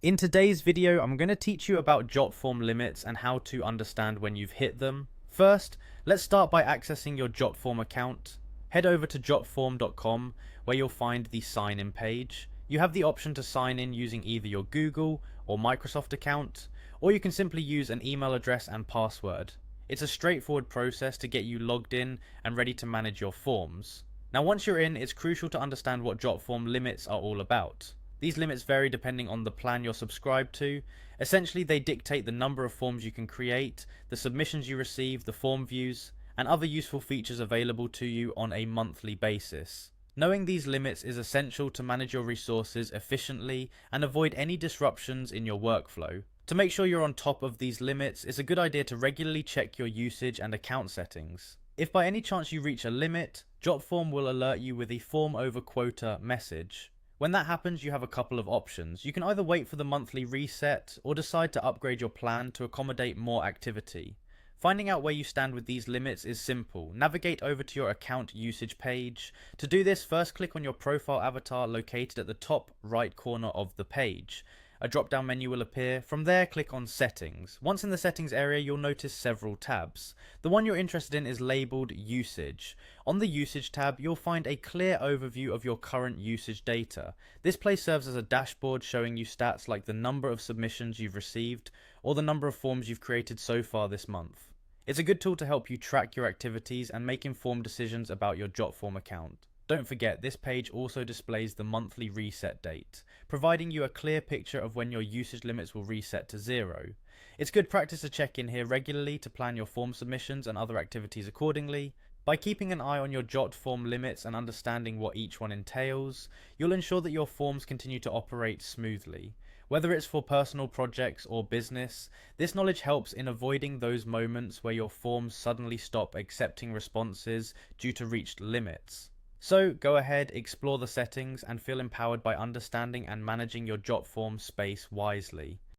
In today's video, I'm going to teach you about Jotform limits and how to understand when you've hit them. First, let's start by accessing your Jotform account. Head over to jotform.com where you'll find the sign in page. You have the option to sign in using either your Google or Microsoft account, or you can simply use an email address and password. It's a straightforward process to get you logged in and ready to manage your forms. Now once you're in, it's crucial to understand what Jotform limits are all about. These limits vary depending on the plan you're subscribed to. Essentially, they dictate the number of forms you can create, the submissions you receive, the form views, and other useful features available to you on a monthly basis. Knowing these limits is essential to manage your resources efficiently and avoid any disruptions in your workflow. To make sure you're on top of these limits, it's a good idea to regularly check your usage and account settings. If by any chance you reach a limit, Jotform will alert you with a form over quota message. When that happens, you have a couple of options. You can either wait for the monthly reset or decide to upgrade your plan to accommodate more activity. Finding out where you stand with these limits is simple. Navigate over to your account usage page. To do this, first click on your profile avatar located at the top right corner of the page. A drop down menu will appear. From there, click on Settings. Once in the Settings area, you'll notice several tabs. The one you're interested in is labeled Usage. On the Usage tab, you'll find a clear overview of your current usage data. This place serves as a dashboard showing you stats like the number of submissions you've received or the number of forms you've created so far this month. It's a good tool to help you track your activities and make informed decisions about your Jotform account. Don't forget, this page also displays the monthly reset date, providing you a clear picture of when your usage limits will reset to 0. It's good practice to check in here regularly to plan your form submissions and other activities accordingly. By keeping an eye on your Jotform limits and understanding what each one entails, you'll ensure that your forms continue to operate smoothly. Whether it's for personal projects or business, this knowledge helps in avoiding those moments where your forms suddenly stop accepting responses due to reached limits. So go ahead, explore the settings, and feel empowered by understanding and managing your Jotform space wisely.